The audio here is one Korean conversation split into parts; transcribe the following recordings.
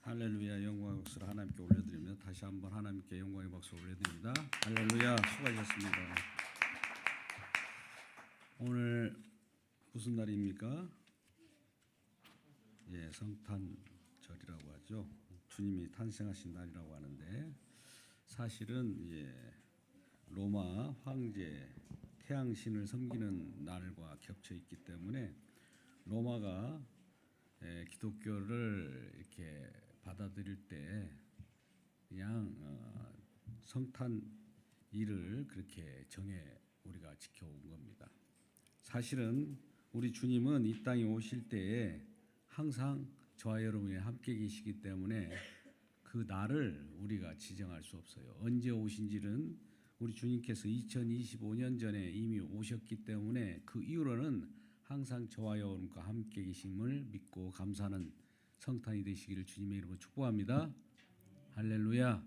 할렐루야. 영광의 박수를 하나님께 올려드립니다. 다시 한번 하나님께 영광의 박수 올려드립니다. 할렐루야. 수고하셨습니다. 오늘 무슨 날입니까? 예, 성탄절이라고 하죠. 주님이 탄생하신 날이라고 하는데 사실은 로마 황제 태양신을 섬기는 날과 겹쳐 있기 때문에 로마가 기독교를 이렇게 받아들일 때 그냥 성탄일을 그렇게 정해 우리가 지켜온 겁니다. 사실은 우리 주님은 이 땅에 오실 때에 항상 저와 여러분이 함께 계시기 때문에 그 날을 우리가 지정할 수 없어요. 언제 오신지는 우리 주님께서 2025년 전에 이미 오셨기 때문에 그 이후로는 항상 저와 여러분과 함께 계심을 믿고 감사하는 성탄이 되시기를 주님의 이름으로 축복합니다. 할렐루야.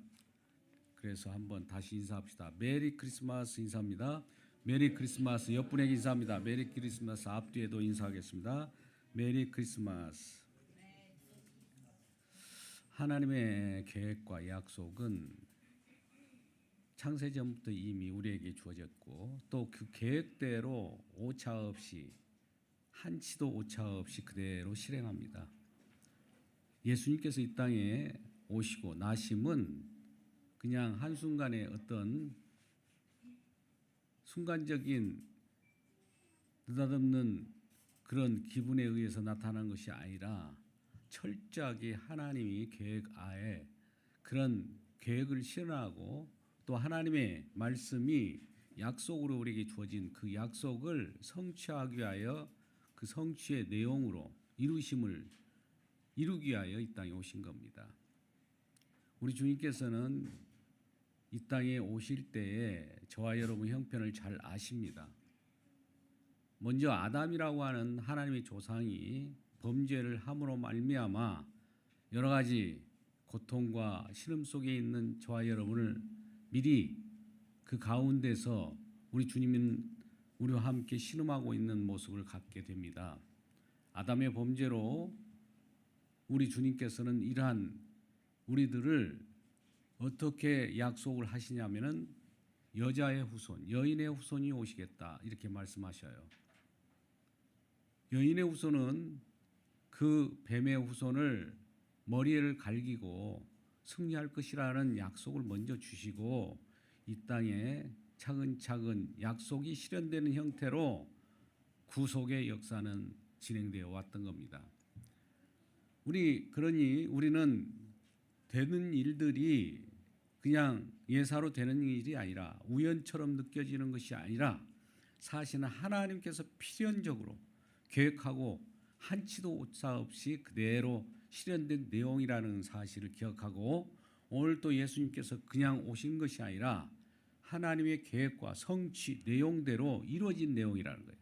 그래서 한번 다시 인사합시다. 메리 크리스마스 인사합니다. 메리 크리스마스. 옆분에게 인사합니다. 메리 크리스마스. 앞뒤에도 인사하겠습니다. 메리 크리스마스. 하나님의 계획과 약속은 창세전부터 이미 우리에게 주어졌고 또 그 계획대로 오차 없이 한치도 오차 없이 그대로 실행합니다. 예수님께서 이 땅에 오시고 나심은 그냥 한순간의 어떤 순간적인 느닷없는 그런 기분에 의해서 나타난 것이 아니라 철저하게 하나님이 계획하에 그런 계획을 실현하고 또 하나님의 말씀이 약속으로 우리에게 주어진 그 약속을 성취하기 위하여 그 성취의 내용으로 이루기 위하여 이 땅에 오신 겁니다. 우리 주님께서는 이 땅에 오실 때에 저와 여러분 형편을 잘 아십니다. 먼저 아담이라고 하는 하나님의 조상이 범죄를 함으로 말미암아 여러 가지 고통과 시름 속에 있는 저와 여러분을 미리 그 가운데서 우리 주님은 우리와 함께 신음하고 있는 모습을 갖게 됩니다. 아담의 범죄로 우리 주님께서는 이러한 우리들을 어떻게 약속을 하시냐면은 여자의 후손, 여인의 후손이 오시겠다 이렇게 말씀하셔요. 여인의 후손은 그 뱀의 후손을 머리를 갈기고 승리할 것이라는 약속을 먼저 주시고 이 땅에 차근차근 약속이 실현되는 형태로 구속의 역사는 진행되어 왔던 겁니다. 그러니 우리는 되는 일들이 그냥 예사로 되는 일이 아니라 우연처럼 느껴지는 것이 아니라 사실은 하나님께서 필연적으로 계획하고 한치도 오차 없이 그대로 실현된 내용이라는 사실을 기억하고 오늘 또 예수님께서 그냥 오신 것이 아니라 하나님의 계획과 성취 내용대로 이루어진 내용이라는 거예요.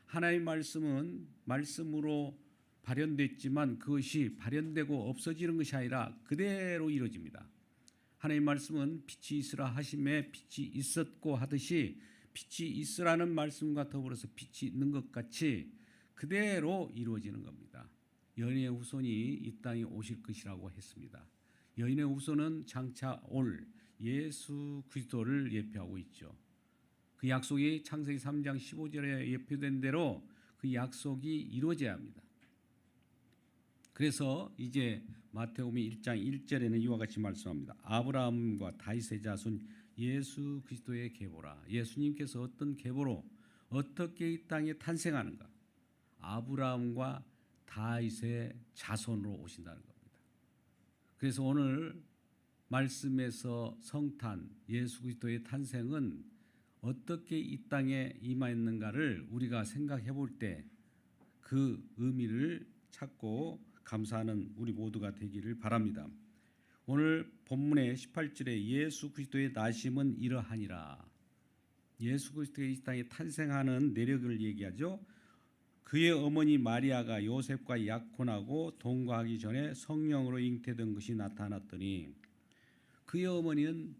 하나님의 말씀은 말씀으로 발현됐지만 그것이 발현되고 없어지는 것이 아니라 그대로 이루어집니다. 하나님의 말씀은 빛이 있으라 하심에 빛이 있었고 하듯이 빛이 있으라는 말씀과 더불어서 빛이 있는 것 같이 그대로 이루어지는 겁니다. 여인의 후손이 이 땅에 오실 것이라고 했습니다. 여인의 후손은 장차 올 예수 그리스도를 예표하고 있죠. 그 약속이 창세기 3장 15절에 예표된 대로 그 약속이 이루어져야 합니다. 그래서 이제 마태복음 1장 1절에는 이와 같이 말씀합니다. 아브라함과 다윗의 자손 예수 그리스도의 계보라. 예수님께서 어떤 계보로 어떻게 이 땅에 탄생하는가? 아브라함과 다윗의 자손으로 오신다는 겁니다. 그래서 오늘 말씀에서 성탄 예수 그리스도의 탄생은 어떻게 이 땅에 임하였는가를 우리가 생각해 볼 때 그 의미를 찾고 감사하는 우리 모두가 되기를 바랍니다. 오늘 본문의 18절에 예수 그리스도의 나심은 이러하니라. 예수 그리스도의 이 땅에 탄생하는 내력을 얘기하죠. 그의 어머니 마리아가 요셉과 약혼하고 동거하기 전에 성령으로 잉태된 것이 나타났더니 그의 어머니는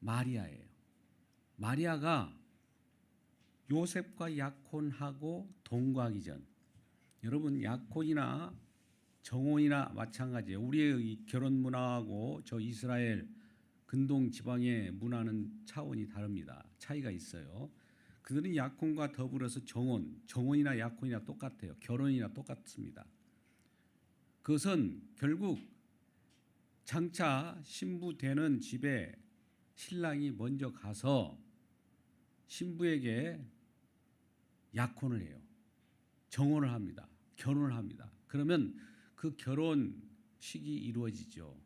마리아예요. 마리아가 요셉과 약혼하고 동거하기 전, 여러분 약혼이나 정혼이나 마찬가지예요. 우리의 이 결혼 문화하고 저 이스라엘 근동 지방의 문화는 차원이 다릅니다. 차이가 있어요. 그들은 약혼과 더불어서 정혼이나 약혼이나 똑같아요. 결혼이나 똑같습니다. 그것은 결국 장차 신부 되는 집에 신랑이 먼저 가서 신부에게 약혼을 해요. 정혼을 합니다. 결혼을 합니다. 그러면 그 결혼식이 이루어지죠.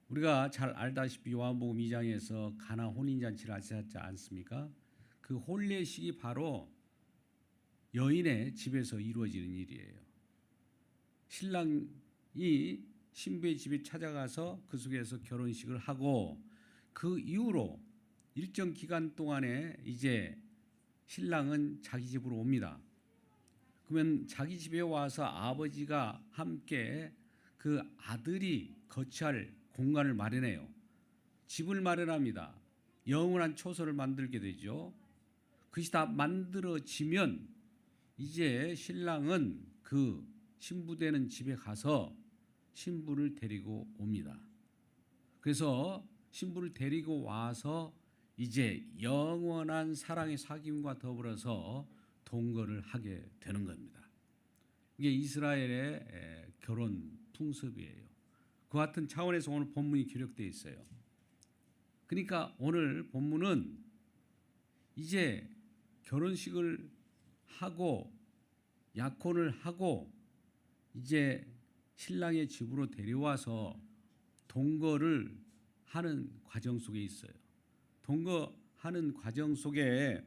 우리가 잘 알다시피 요한복음 2장에서 가나 혼인잔치를 하셨지 않습니까? 그 혼례식이 바로 여인의 집에서 이루어지는 일이에요. 신랑이 신부의 집에 찾아가서 그 속에서 결혼식을 하고 그 이후로 일정 기간 동안에 이제 신랑은 자기 집으로 옵니다. 그러면 자기 집에 와서 아버지가 함께 그 아들이 거처할 공간을 마련해요. 집을 마련합니다. 영원한 초소를 만들게 되죠. 그것이 다 만들어지면 이제 신랑은 그 신부되는 집에 가서 신부를 데리고 옵니다. 그래서 신부를 데리고 와서 이제 영원한 사랑의 사귐과 더불어서 동거를 하게 되는 겁니다. 이게 이스라엘의 결혼 풍습이에요. 그 같은 차원에서 오늘 본문이 기록되어 있어요. 그러니까 오늘 본문은 이제 결혼식을 하고 약혼을 하고 이제 신랑의 집으로 데려와서 동거를 하는 과정 속에 있어요. 동거하는 과정 속에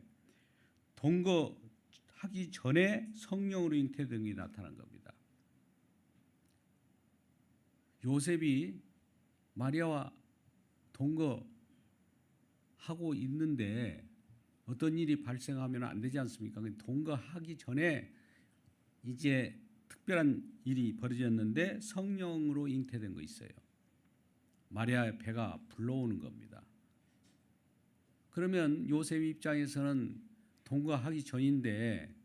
동거하기 전에 성령으로 잉태된 게 나타난 겁니다. 요셉이 마리아와 동거하고 있는데 어떤 일이 발생하면 안 되지 않습니까? 동거하기 전에 이제 특별한 일이 벌어졌는데 성령으로 잉태된 거 있어요. 마리아의 배가 불러오는 겁니다. 그러면 요셉 입장에서는 동거하기 전인데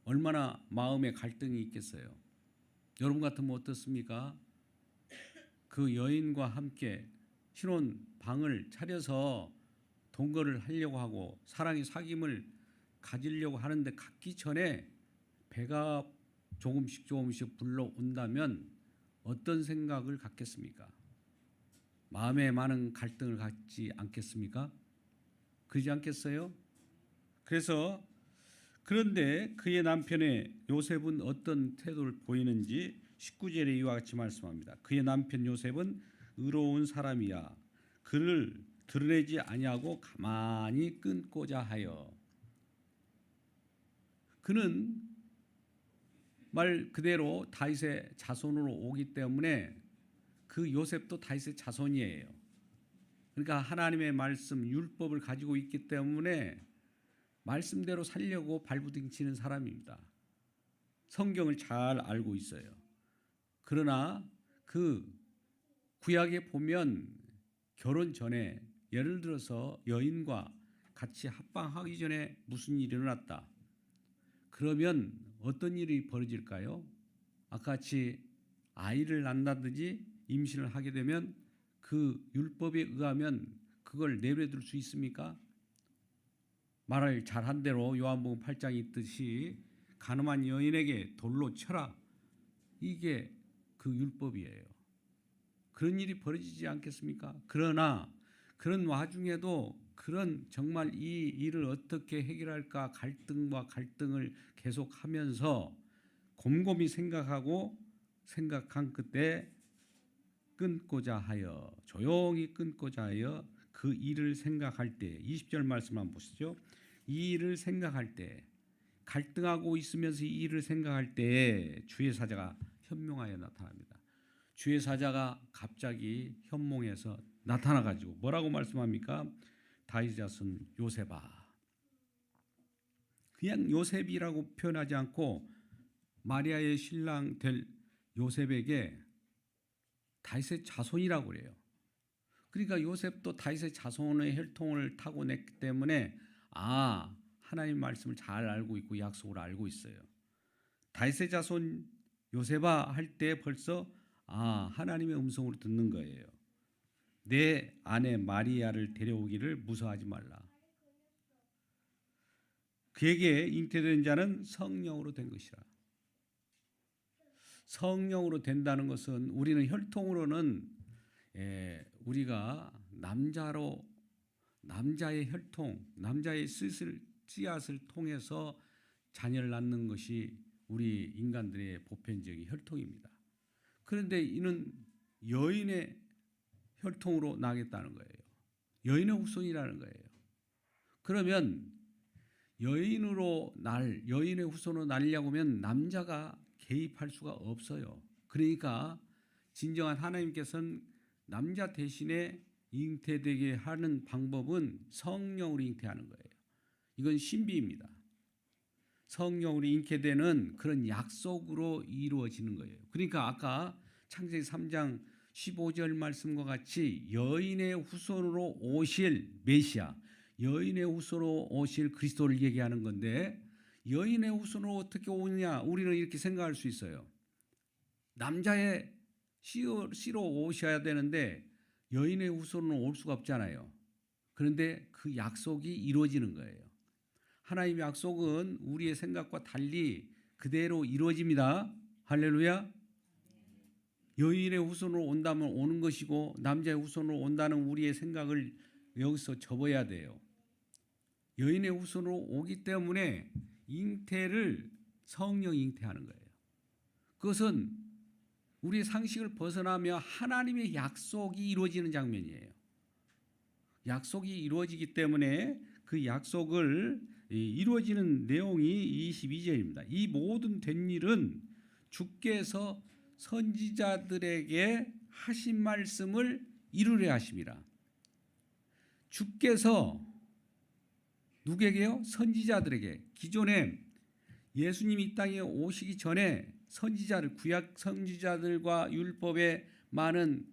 얼마나 마음에 갈등이 있겠어요. 여러분 같으면 어떻습니까? 그 여인과 함께 신혼 방을 차려서 동거를 하려고 하고 사랑의 사귐을 가지려고 하는데 갖기 전에 배가 조금씩 불러온다면 어떤 생각을 갖겠습니까? 마음에 많은 갈등을 갖지 않겠습니까? 그러지 않겠어요? 그런데 그의 남편의 요셉은 어떤 태도를 보이는지 19절에 이와 같이 말씀합니다. 그의 남편 요셉은 의로운 사람이야. 그를 드러내지 아니하고 가만히 끊고자 하여. 그는 말 그대로 다윗의 자손으로 오기 때문에 그 요셉도 다윗의 자손이에요. 그러니까 하나님의 말씀 율법을 가지고 있기 때문에 말씀대로 살려고 발부둥치는 사람입니다. 성경을 잘 알고 있어요. 그러나 그 구약에 보면 결혼 전에 예를 들어서 여인과 같이 합방하기 전에 무슨 일이 일어났다. 그러면 어떤 일이 벌어질까요? 아까 같이 아이를 낳는다든지 임신을 하게 되면 그 율법에 의하면 그걸 내버려둘 수 있습니까? 말을 잘한 대로 요한복음 8장에 있듯이 간음한 여인에게 돌로 쳐라. 이게 그 율법이에요. 그런 일이 벌어지지 않겠습니까? 그러나 그런 와중에도 그런 정말 이 일을 어떻게 해결할까 갈등과 갈등을 계속하면서 곰곰이 생각한 끝에 끊고자 하여 조용히 끊고자 하여 그 일을 생각할 때 20절 말씀 한번 보시죠. 이 일을 생각할 때 갈등하고 있으면서 이 일을 생각할 때 주의 사자가 현몽하여 나타납니다. 주의 사자가 갑자기 현몽에서 나타나가지고 뭐라고 말씀합니까? 다윗 자손 요셉아. 그냥 요셉이라고 표현하지 않고 마리아의 신랑 될 요셉에게 다윗의 자손이라고 그래요. 그러니까 요셉도 다윗의 자손의 혈통을 타고냈기 때문에 하나님 말씀을 잘 알고 있고 약속을 알고 있어요. 다윗의 자손 요셉아 할 때 벌써 하나님의 음성으로 듣는 거예요. 내 아내 마리아를 데려오기를 무서워하지 말라. 그에게 잉태된 자는 성령으로 된 것이라. 성령으로 된다는 것은 우리는 혈통으로는 우리가 남자의 혈통, 남자의 씨앗을 통해서 자녀를 낳는 것이 우리 인간들의 보편적인 혈통입니다. 그런데 이는 여인의 혈통으로 나겠다는 거예요. 여인의 후손이라는 거예요. 그러면 여인의 후손으로 날리려고 하면 남자가 개입할 수가 없어요. 그러니까 진정한 하나님께서는 남자 대신에 잉태되게 하는 방법은 성령으로 잉태하는 거예요. 이건 신비입니다. 성령으로 잉태되는 그런 약속으로 이루어지는 거예요. 그러니까 아까 창세기 3장 15절 말씀과 같이 여인의 후손으로 오실 메시아, 여인의 후손으로 오실 그리스도를 얘기하는 건데, 여인의 후손으로 어떻게 오느냐, 우리는 이렇게 생각할 수 있어요. 남자의 씨로 오셔야 되는데 여인의 후손으로 올 수가 없잖아요. 그런데 그 약속이 이루어지는 거예요. 하나님의 약속은 우리의 생각과 달리 그대로 이루어집니다. 할렐루야. 여인의 후손으로 온다면 오는 것이고, 남자의 후손으로 온다는 우리의 생각을 여기서 접어야 돼요. 여인의 후손으로 오기 때문에 잉태를 성령이 잉태하는 거예요. 그것은 우리의 상식을 벗어나며 하나님의 약속이 이루어지는 장면이에요. 약속이 이루어지기 때문에 그 약속을 이루어지는 내용이 22절입니다. 이 모든 된 일은 주께서 선지자들에게 하신 말씀을 이루려 하심이라. 주께서 누구에게요? 선지자들에게. 기존에 예수님이 이 땅에 오시기 전에 구약 선지자들과 율법에 많은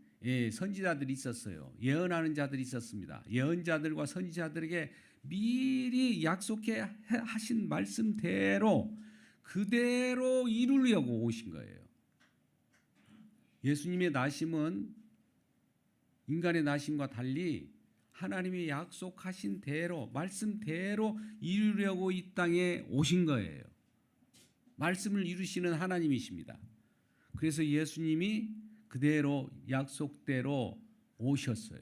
선지자들이 있었어요. 예언하는 자들이 있었습니다. 예언자들과 선지자들에게 미리 약속해 하신 말씀대로 그대로 이루려고 오신 거예요. 예수님의 나심은 인간의 나심과 달리 하나님이 약속하신 대로, 말씀대로 이루려고 이 땅에 오신 거예요. 말씀을 이루시는 하나님이십니다. 그래서 예수님이 그대로 약속대로 오셨어요.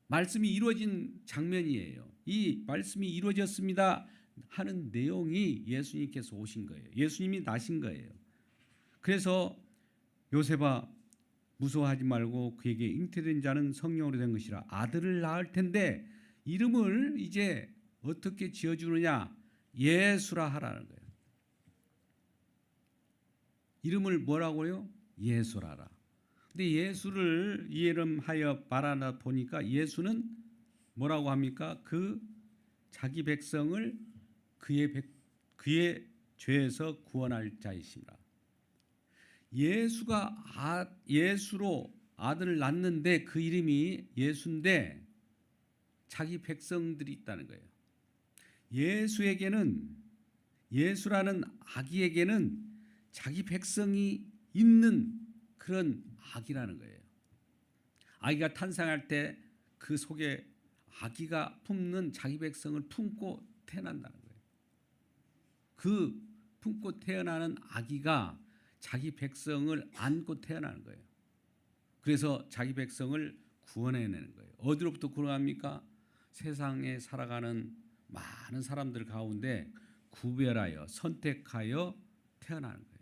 말씀이 이루어진 장면이에요. 이 말씀이 이루어졌습니다 하는 내용이 예수님께서 오신 거예요. 예수님이 나신 거예요. 그래서 요셉아 무서워하지 말고 그에게 잉태된 자는 성령으로 된 것이라. 아들을 낳을 텐데 이름을 이제 어떻게 지어주느냐? 예수라 하라는 거예요. 이름을 뭐라고요? 예수라라. 근데 예수를 이름하여 말하다 보니까 예수는 뭐라고 합니까? 자기 백성을 그의 죄에서 구원할 자이십니다. 예수로 아들을 낳는데 그 이름이 예수인데 자기 백성들이 있다는 거예요. 예수라는 아기에게는 자기 백성이 있는 그런 아기라는 거예요. 아기가 탄생할 때 그 속에 아기가 품는 자기 백성을 품고 태어난다는 거예요. 그 품고 태어나는 아기가 자기 백성을 안고 태어나는 거예요. 그래서 자기 백성을 구원해내는 거예요. 어디로부터 구원합니까? 세상에 살아가는 많은 사람들 가운데 구별하여 선택하여 태어나는 거예요.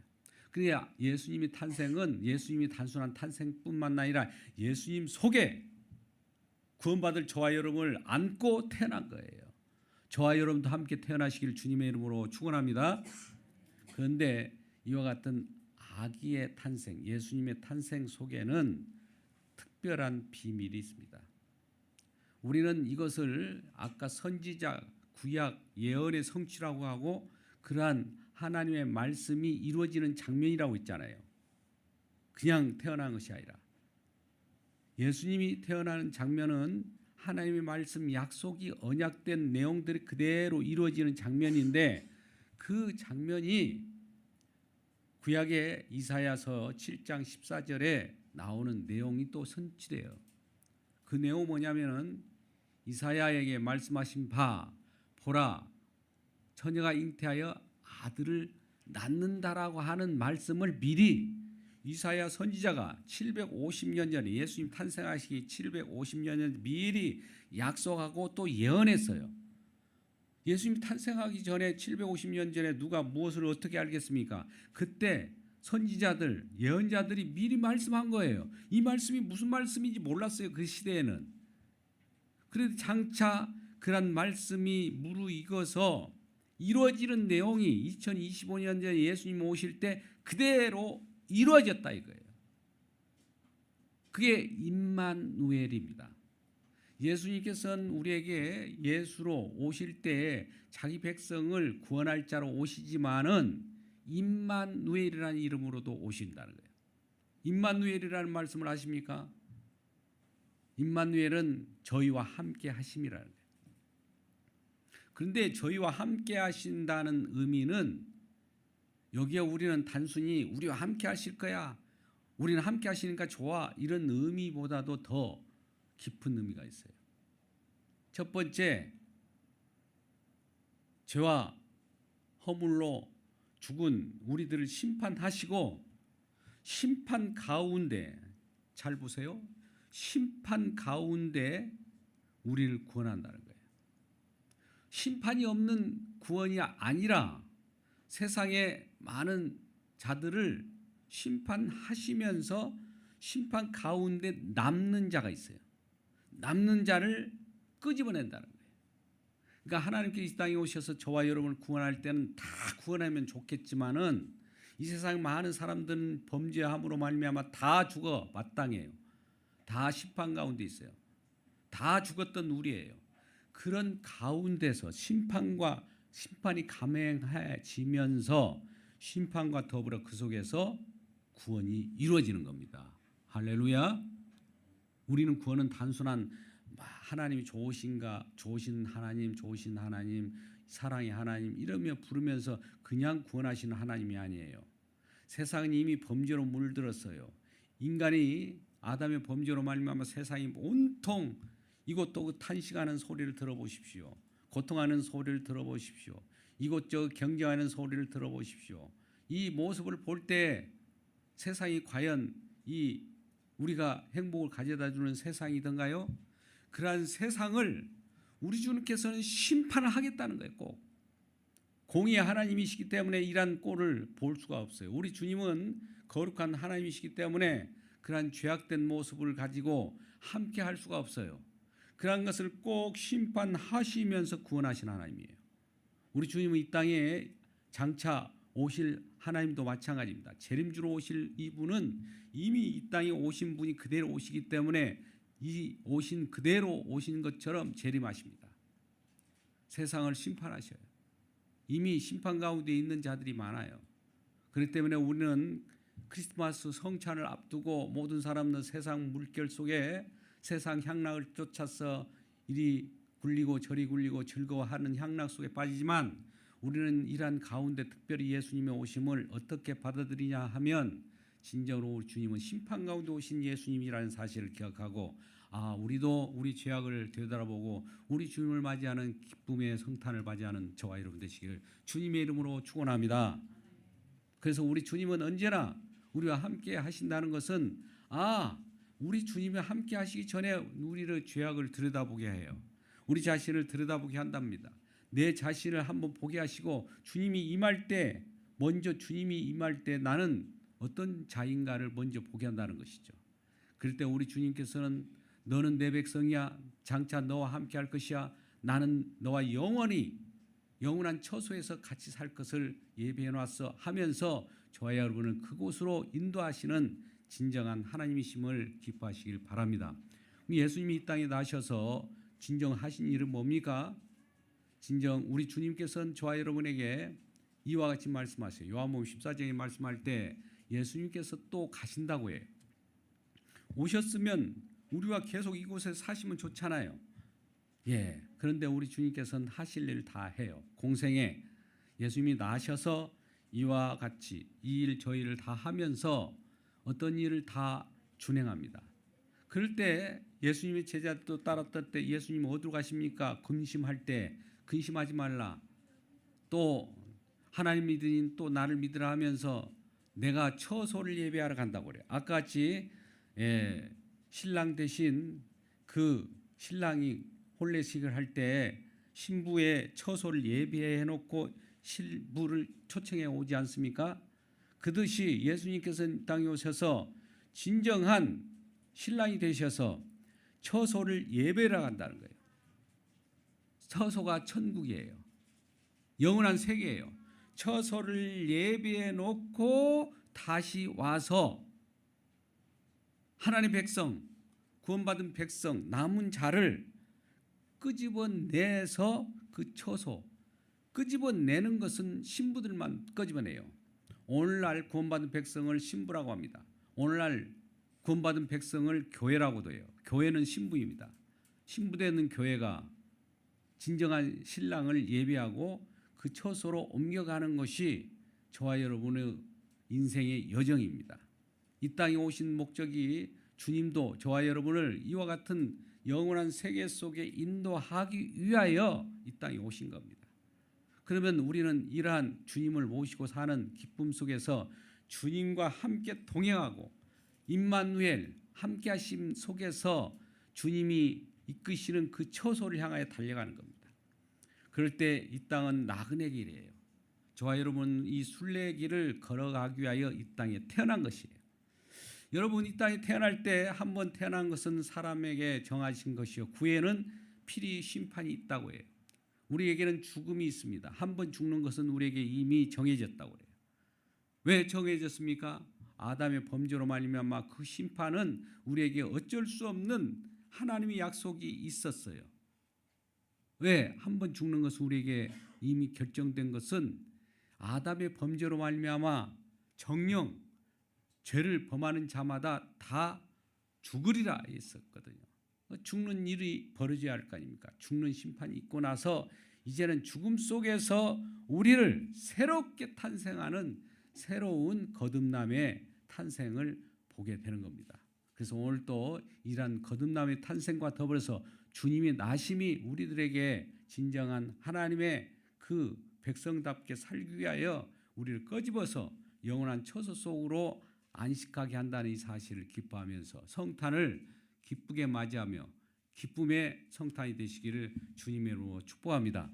그래야 예수님의 탄생은 예수님이 단순한 탄생뿐만 아니라 예수님 속에 구원받을 저와 여러분을 안고 태어난 거예요. 저와 여러분도 함께 태어나시길 주님의 이름으로 축원합니다. 그런데 이와 같은 아기의 탄생, 예수님의 탄생 속에는 특별한 비밀이 있습니다. 우리는 이것을 아까 선지자, 구약, 예언의 성취라고 하고 그러한 하나님의 말씀이 이루어지는 장면이라고 했잖아요. 그냥 태어난 것이 아니라 예수님이 태어나는 장면은 하나님의 말씀, 약속이 언약된 내용들이 그대로 이루어지는 장면인데 그 장면이 구약의 이사야서 7장 14절에 나오는 내용이 또 선치돼요. 그 내용은 뭐냐면은 이사야에게 말씀하신 바 보라 처녀가 잉태하여 아들을 낳는다라고 하는 말씀을 미리 이사야 선지자가 750년 전에 예수님 탄생하시기 750년 전에 미리 약속하고 또 예언했어요. 예수님 탄생하기 전에 750년 전에 누가 무엇을 어떻게 알겠습니까? 그때 선지자들, 예언자들이 미리 말씀한 거예요. 이 말씀이 무슨 말씀인지 몰랐어요. 그 시대에는. 그래도 장차 그런 말씀이 무르익어서 이루어지는 내용이 2025년 전에 예수님 오실 때 그대로 이루어졌다 이거예요. 그게 임마누엘입니다. 예수님께서는 우리에게 예수로 오실 때 자기 백성을 구원할 자로 오시지만은 임마누엘이라는 이름으로도 오신다는 거예요. 임마누엘이라는 말씀을 아십니까? 임마누엘은 저희와 함께 하심이라는 거예요. 그런데 저희와 함께 하신다는 의미는 여기에 우리는 단순히 우리와 함께 하실 거야, 우리는 함께 하시니까 좋아, 이런 의미보다도 더 깊은 의미가 있어요. 첫 번째, 죄와 허물로 죽은 우리들을 심판하시고 심판 가운데, 잘 보세요, 심판 가운데 우리를 구원한다는 거예요. 심판이 없는 구원이 아니라 세상의 많은 자들을 심판하시면서 심판 가운데 남는 자가 있어요. 남는 자를 끄집어낸다는 거예요. 그러니까 하나님께서 이 땅에 오셔서 저와 여러분을 구원할 때는 다 구원하면 좋겠지만은 이 세상 많은 사람들은 범죄함으로 말미암아 다 죽어 마땅해요. 다 심판 가운데 있어요. 다 죽었던 우리예요. 그런 가운데서 심판이 감행해지면서 심판과 더불어 그 속에서 구원이 이루어지는 겁니다. 할렐루야. 우리는 구원은 단순한 하나님이 좋으신 하나님, 사랑의 하나님 이러며 부르면서 그냥 구원하시는 하나님이 아니에요. 세상은 이미 범죄로 물들었어요. 인간이 아담의 범죄로 말미암아 세상이 온통 이곳저곳 탄식하는 소리를 들어보십시오. 고통하는 소리를 들어보십시오. 이곳저곳 경쟁하는 소리를 들어보십시오. 이 모습을 볼 때 세상이 과연 우리가 행복을 가져다 주는 세상이던가요? 그러한 세상을 우리 주님께서는 심판을 하겠다는 거예요. 꼭. 공의의 하나님이시기 때문에 이러한 꼴을 볼 수가 없어요. 우리 주님은 거룩한 하나님이시기 때문에 그러한 죄악된 모습을 가지고 함께 할 수가 없어요. 그러한 것을 꼭 심판하시면서 구원하신 하나님이에요. 우리 주님은 이 땅에 장차 오실 하나님도 마찬가지입니다. 재림주로 오실 이분은 이미 이 땅에 오신 분이 그대로 오시기 때문에 이 오신 그대로 오신 것처럼 재림하십니다. 세상을 심판하셔요. 이미 심판 가운데 있는 자들이 많아요. 그렇기 때문에 우리는 크리스마스 성찬을 앞두고 모든 사람은 세상 물결 속에 세상 향락을 쫓아서 이리 굴리고 저리 굴리고 즐거워하는 향락 속에 빠지지만 우리는 이러한 가운데 특별히 예수님의 오심을 어떻게 받아들이냐 하면 진정으로 우리 주님은 심판 가운데 오신 예수님이라는 사실을 기억하고 우리도 우리 죄악을 되돌아보고 우리 주님을 맞이하는 기쁨의 성탄을 맞이하는 저와 여러분 되시기를 주님의 이름으로 축원합니다. 그래서 우리 주님은 언제나 우리와 함께 하신다는 것은 우리 주님이 함께 하시기 전에 우리를 죄악을 들여다보게 해요. 우리 자신을 들여다보게 한답니다. 내 자신을 한번 보게 하시고 주님이 임할 때 나는 어떤 자인가를 먼저 보게 한다는 것이죠. 그럴 때 우리 주님께서는 너는 내 백성이야, 장차 너와 함께 할 것이야, 나는 너와 영원한 처소에서 같이 살 것을 예비해 놨어 하면서 저와 여러분을 그곳으로 인도하시는 진정한 하나님이심을 기뻐하시길 바랍니다. 예수님이 이 땅에 나셔서 진정하신 일은 뭡니까? 진정 우리 주님께서는 저와 여러분에게 이와 같이 말씀하세요. 요한복음 14장에 말씀할 때 예수님께서 또 가신다고 해요. 오셨으면 우리와 계속 이곳에 사시면 좋잖아요. 그런데 우리 주님께서는 하실 일 다 해요. 공생에 예수님이 나셔서 이와 같이 이 일 저 일을 다 하면서 어떤 일을 다 준행합니다. 그럴 때 예수님의 제자들도 따랐을 때 예수님 어디로 가십니까? 근심할 때 근심하지 말라. 또 하나님 믿으니 또 나를 믿으라 하면서 내가 처소를 예배하러 간다고 그래요. 아까 같이 신랑 대신 그 신랑이 혼례식을 할 때 신부의 처소를 예배해 놓고 신부를 초청해 오지 않습니까? 그듯이 예수님께서는 이 땅에 오셔서 진정한 신랑이 되셔서 처소를 예배를 한다는 거예요. 처소가 천국이에요. 영원한 세계예요. 처소를 예배해 놓고 다시 와서 하나님의 백성, 구원받은 백성, 남은 자를 끄집어내서 그 처소, 끄집어내는 것은 신부들만 끄집어내요. 오늘날 구원받은 백성을 신부라고 합니다. 오늘날 구원받은 백성을 교회라고도 해요. 교회는 신부입니다. 신부되는 교회가 진정한 신랑을 예배하고 그 처소로 옮겨가는 것이 저와 여러분의 인생의 여정입니다. 이 땅에 오신 목적이 주님도 저와 여러분을 이와 같은 영원한 세계 속에 인도하기 위하여 이 땅에 오신 겁니다. 그러면 우리는 이러한 주님을 모시고 사는 기쁨 속에서 주님과 함께 동행하고 임마누엘 함께 하심 속에서 주님이 이끄시는 그 처소를 향하여 달려가는 겁니다. 그럴 때 이 땅은 나그네 길이에요. 저와 여러분 이 순례길을 걸어가기 위하여 이 땅에 태어난 것이에요. 여러분 이 땅에 태어날 때 한 번 태어난 것은 사람에게 정하신 것이요 후에는 필히 심판이 있다고 해요. 우리에게는 죽음이 있습니다. 한 번 죽는 것은 우리에게 이미 정해졌다고 해요. 왜 정해졌습니까? 아담의 범죄로 말미암아 그 심판은 우리에게 어쩔 수 없는 하나님의 약속이 있었어요. 왜? 한 번 죽는 것은 우리에게 이미 결정된 것은 아담의 범죄로 말미암아 정령 죄를 범하는 자마다 다 죽으리라 했었거든요. 죽는 일이 벌어져야 할 거 아닙니까? 죽는 심판이 있고 나서 이제는 죽음 속에서 우리를 새롭게 탄생하는 새로운 거듭남의 탄생을 보게 되는 겁니다. 그래서 오늘 또 이러한 거듭남의 탄생과 더불어서 주님의 나심이 우리들에게 진정한 하나님의 그 백성답게 살기 위하여 우리를 끄집어서 영원한 처소 속으로 안식하게 한다는 이 사실을 기뻐하면서 성탄을 기쁘게 맞이하며 기쁨의 성탄이 되시기를 주님의 이름으로 축복합니다.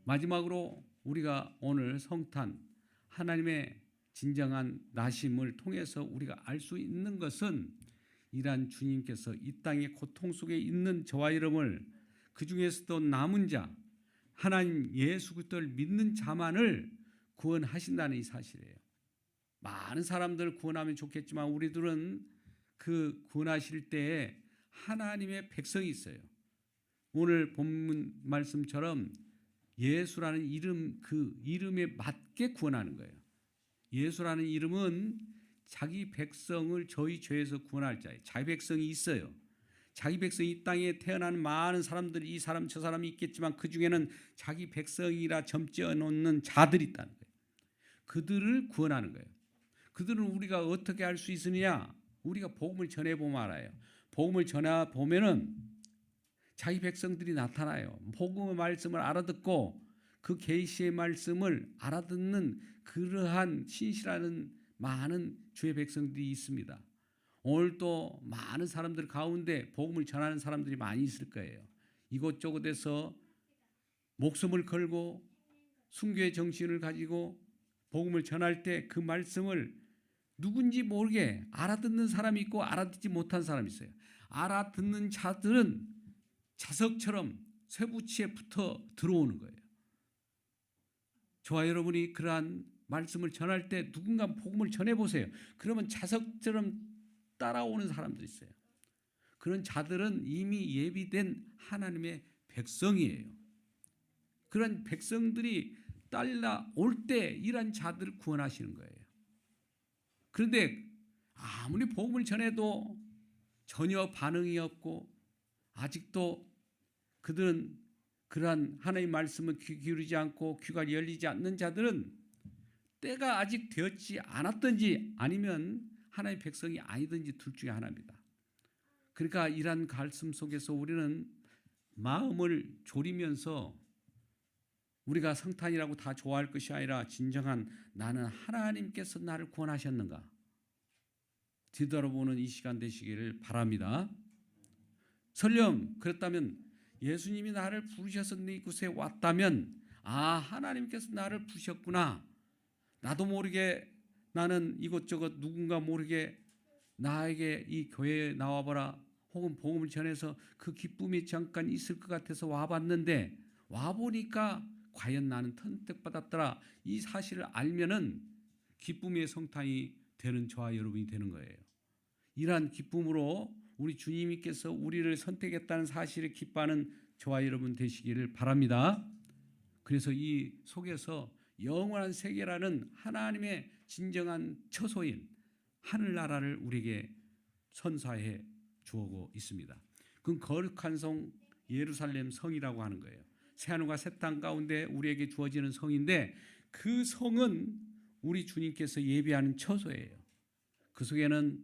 마지막으로 우리가 오늘 성탄 하나님의 진정한 나심을 통해서 우리가 알 수 있는 것은 이러한 주님께서 이 땅의 고통 속에 있는 저와 여러분을 그 중에서도 남은 자 하나님 예수 그리스도를 믿는 자만을 구원하신다는 이 사실이에요. 많은 사람들 구원하면 좋겠지만 우리들은 그 구원하실 때에 하나님의 백성이 있어요. 오늘 본문 말씀처럼 예수라는 이름, 그 이름에 맞게 구원하는 거예요. 예수라는 이름은 자기 백성을 저희 죄에서 구원할 자예요. 자기 백성이 있어요. 자기 백성이 이 땅에 태어난 많은 사람들이 이 사람 저 사람이 있겠지만 그 중에는 자기 백성이라 점지어 놓는 자들이 있다는 거예요. 그들을 구원하는 거예요. 그들은 우리가 어떻게 할 수 있느냐? 우리가 복음을 전해보면 알아요. 복음을 전해보면은 자기 백성들이 나타나요. 복음의 말씀을 알아듣고 그 계시의 말씀을 알아듣는 그러한 신실하는 많은 주의 백성들이 있습니다. 오늘 또 많은 사람들 가운데 복음을 전하는 사람들이 많이 있을 거예요. 이곳저곳에서 목숨을 걸고 순교의 정신을 가지고 복음을 전할 때 그 말씀을 누군지 모르게 알아듣는 사람이 있고 알아듣지 못한 사람이 있어요. 알아듣는 자들은 자석처럼 쇠붙이에 붙어 들어오는 거예요. 저와 여러분이 그러한 말씀을 전할 때 누군가 복음을 전해보세요. 그러면 자석처럼 따라오는 사람들이 있어요. 그런 자들은 이미 예비된 하나님의 백성이에요. 그런 백성들이 따라올 때 이런 자들을 구원하시는 거예요. 그런데 아무리 복음을 전해도 전혀 반응이 없고 아직도 그들은 그러한 하나님의 말씀을 귀 기울이지 않고 귀가 열리지 않는 자들은 때가 아직 되었지 않았든지 아니면 하나님의 백성이 아니든지 둘 중에 하나입니다. 그러니까 이러한 말씀 속에서 우리는 마음을 졸이면서 우리가 성탄이라고 다 좋아할 것이 아니라 진정한 나는 하나님께서 나를 구원하셨는가 뒤돌아보는 이 시간 되시기를 바랍니다. 설령 그렇다면 예수님이 나를 부르셔서 네 곳에 왔다면 하나님께서 나를 부르셨구나. 나도 모르게 나는 이것저것 누군가 모르게 나에게 이 교회에 나와봐라 혹은 복음을 전해서 그 기쁨이 잠깐 있을 것 같아서 와봤는데 와보니까 과연 나는 선택받았더라. 이 사실을 알면은 기쁨의 성탄이 되는 저와 여러분이 되는 거예요. 이러한 기쁨으로 우리 주님께서 우리를 선택했다는 사실을 기뻐하는 저와 여러분 되시기를 바랍니다. 그래서 이 속에서 영원한 세계라는 하나님의 진정한 처소인 하늘나라를 우리에게 선사해 주고 있습니다. 그건 거룩한 성 예루살렘 성이라고 하는 거예요. 새하늘과 새 땅 가운데 우리에게 주어지는 성인데 그 성은 우리 주님께서 예비하는 처소예요. 그 속에는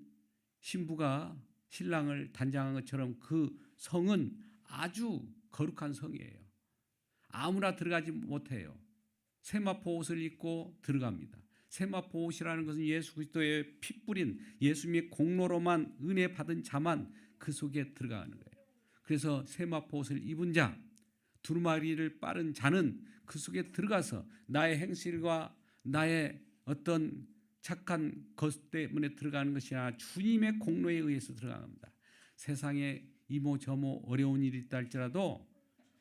신부가 신랑을 단장한 것처럼 그 성은 아주 거룩한 성이에요. 아무나 들어가지 못해요. 세마포 옷을 입고 들어갑니다. 세마포 옷이라는 것은 예수 그리스도의 피 뿌린 예수님의 공로로만 은혜 받은 자만 그 속에 들어가는 거예요. 그래서 세마포 옷을 입은 자, 두루마리를 빠른 자는 그 속에 들어가서 나의 행실과 나의 어떤 착한 것 때문에 들어가는 것이 아니라 주님의 공로에 의해서 들어갑니다. 세상에 이모 저모 어려운 일이 있다 할지라도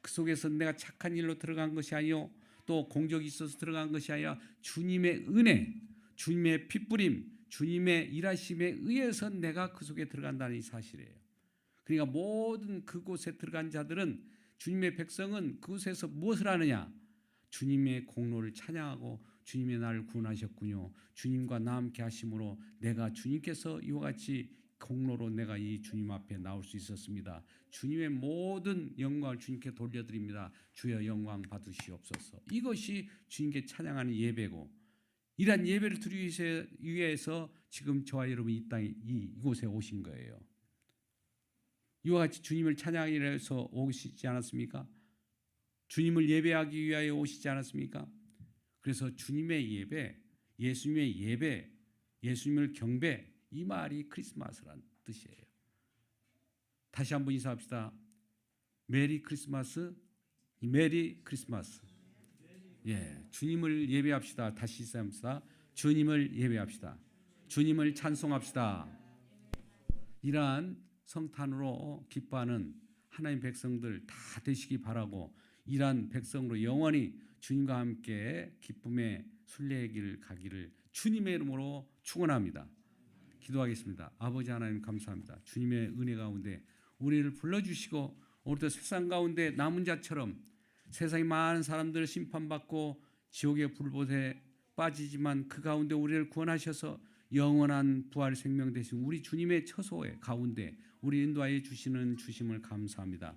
그 속에서 내가 착한 일로 들어간 것이 아니요 또 공적이 있어서 들어간 것이 아니라 주님의 은혜, 주님의 핏부림, 주님의 일하심에 의해서 내가 그 속에 들어간다는 이 사실이에요. 그러니까 모든 그곳에 들어간 자들은 주님의 백성은 그곳에서 무엇을 하느냐? 주님의 공로를 찬양하고 주님의 나를 구원하셨군요. 주님과 나 함께 하심으로 내가 주님께서 이와 같이 공로로 내가 이 주님 앞에 나올 수 있었습니다. 주님의 모든 영광을 주님께 돌려드립니다. 주여 영광 받으시옵소서. 이것이 주님께 찬양하는 예배고 이러한 예배를 드리기 위해서 지금 저와 여러분이 이 땅에 이곳에 오신 거예요. 이와 같이 주님을 찬양하기 위해서 오시지 않았습니까? 주님을 예배하기 위하여 오시지 않았습니까? 그래서 주님의 예배, 예수님의 예배, 예수님을 경배 이 말이 크리스마스란 뜻이에요. 다시 한번 인사합시다. 메리 크리스마스, 메리 크리스마스. 예, 주님을 예배합시다. 다시 인사합시다. 주님을 예배합시다. 주님을 찬송합시다. 이러한 성탄으로 기뻐하는 하나님 백성들 다 되시기 바라고 이러한 백성으로 영원히 주님과 함께 기쁨의 순례의 가기를 주님의 이름으로 축원합니다. 기도하겠습니다. 아버지 하나님 감사합니다. 주님의 은혜 가운데 우리를 불러주시고 오늘도 세상 가운데 남은 자처럼 세상에 많은 사람들 심판받고 지옥의 불못에 빠지지만 그 가운데 우리를 구원하셔서 영원한 부활 생명 되신 우리 주님의 처소의 가운데 우리 인도하여 주시는 주심을 감사합니다.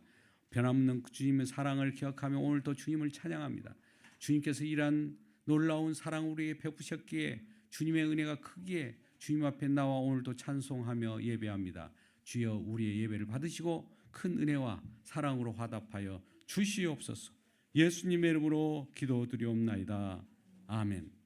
변함없는 주님의 사랑을 기억하며 오늘도 주님을 찬양합니다. 주님께서 이러한 놀라운 사랑 우리에게 베푸셨기에 주님의 은혜가 크기에 주님 앞에 나와 오늘도 찬송하며 예배합니다. 주여 우리의 예배를 받으시고 큰 은혜와 사랑으로 화답하여 주시옵소서. 예수님의 이름으로 기도드리옵나이다. 아멘.